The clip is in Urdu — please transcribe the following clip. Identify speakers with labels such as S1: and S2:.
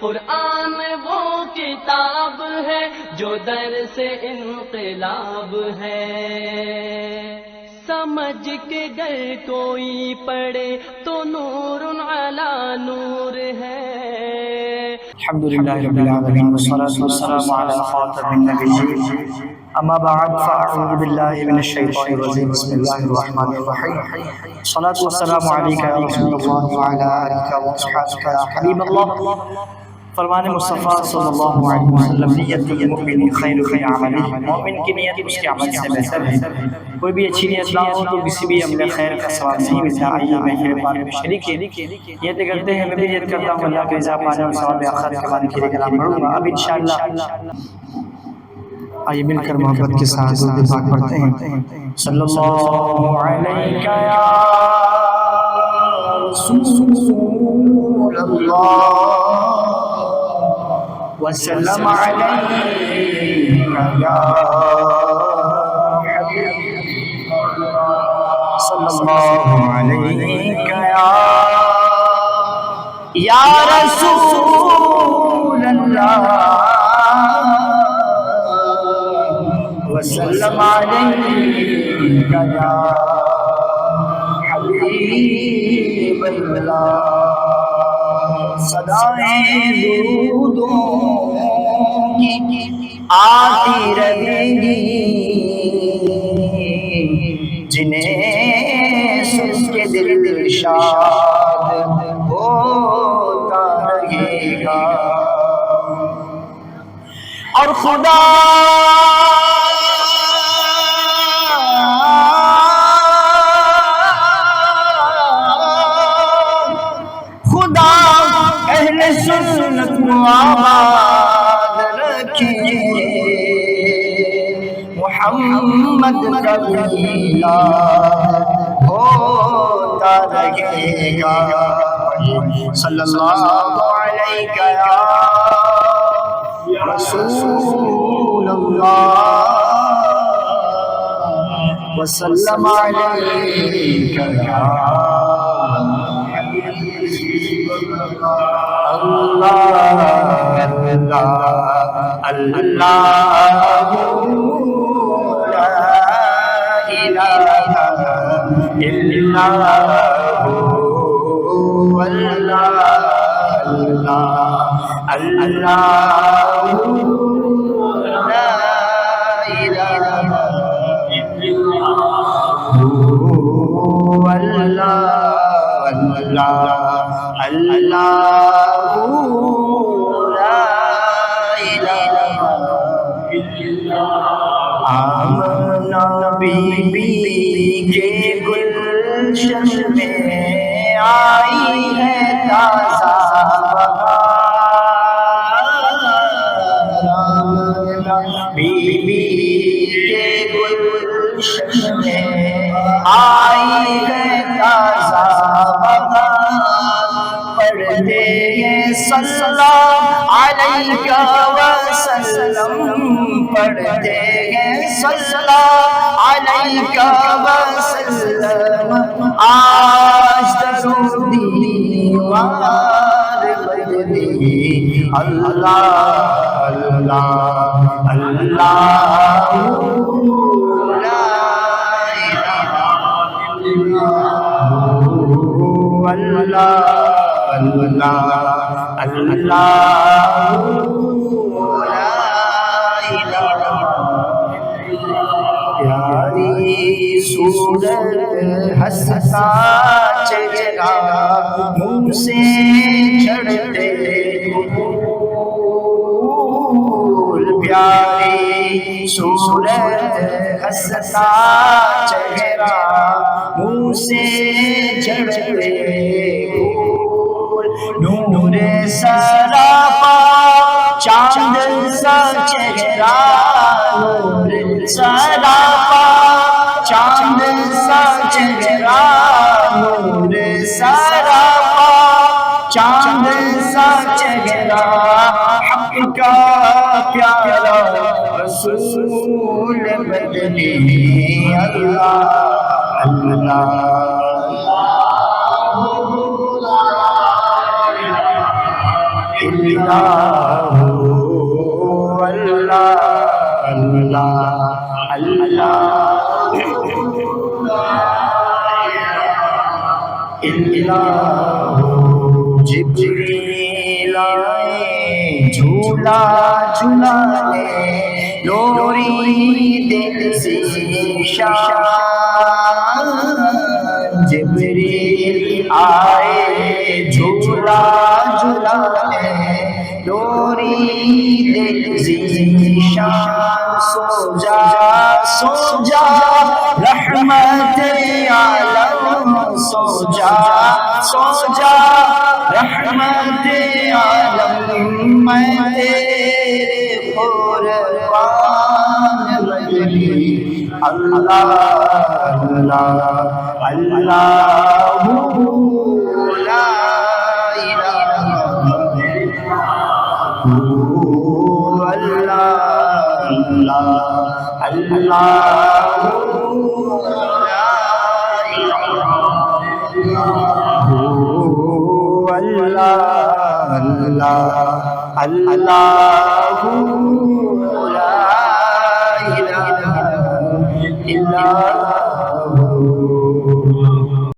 S1: قرآن وہ کتاب ہے جو در سے انقلاب ہے، سمجھ کے گر کوئی پڑھے تو نور علی نور ہے۔
S2: الحمدللہ رب العالمین والصلاة والسلام علی خاتم النبیین، اما بعد فاعوذ باللہ من الشیطان الرجیم، بسم اللہ الرحمن الرحیم۔ الصلاة والسلام علیکہ یا رسول اللہ وعلی آلہ واصحابہ یا حبیب اللہ۔ فرمان مصطفیٰ صلی اللہ علیہ وسلم، نیت المؤمن خیر فی عملہ، مومن کی نیت اس کے عمل سے بہتر ہے۔ کوئی بھی اچھی نیت نہ ہو تو کسی بھی عمل خیر کا ثواب نہیں ملتا۔ آئیے میں خیر پاک میں شریک نیت کرتے ہیں، میں بھی نیت کرتا ہوں اللہ کے رضا پانے اور ثواب آخرت کے بعد کے کلام پڑھوں گا۔ اب انشاءاللہ آئیے مل کر محبت کے ساتھ درود پاک پڑھتے ہیں۔ صلی اللہ علیہ یا رسول اللہ وسلم علیکہ یا حبیب اللہ، صلی اللہ علیکہ یا رسول اللہ وسلم علیکہ یا حبیب اللہ۔ صدائیں درودوں کی آتی رہیں گی، جنہیں سن کے دل شاد ہوتا رہے گا، اور خدا سنت آباد رکھے، محمد کا میلاد ہوتا رہے گا۔ صلی اللہ علیہ یا رسول اللہ وسلم علیکہ یا اللہ اللہ اللہ لا الہ الا اللہ اللہ اللہ لا الہ الا اللہ اللہ لا الہ الا اللہ۔ آمنہ بی بی کے گلشن میں آئی ہے تازہ بہار، آمنہ بی بی کے گلشن میں آئی ہے تازہ بہار، پڑھتے ہیں صلی اللہ علیہ وسلم، پڑھتے ہیں صلی اللہ علیہ وسلم، آج درود دیوار بدلی، اللہ اللہ اللہ لا اللہ اللہ اللہ لا الہ الا۔ پیاری صورت ہنستا چہرہ منہ سے جھڑتے پھول، پیاری صورت ہنستا چہرہ منہ سے جھڑتے پھول، نور سراپا چاند سا چہرہ، نور سراپا چاند سا چہرہ، نور سراپا چاند سا چہرہ، حق کا پیارا رسول بدلی، اللہ اللہ جبریل آئے جھولا جھولانے نوری دل ذیشان جبریل آئے جھولا جھولانے نوری دل ذیشان سو جا رحمت عالم سو جا رحمت عالم میں تیرے قربان مجلی اللہ اللہ اللہ لا الہ الا اللہ اللہ اللہ اللہ لا الہ الا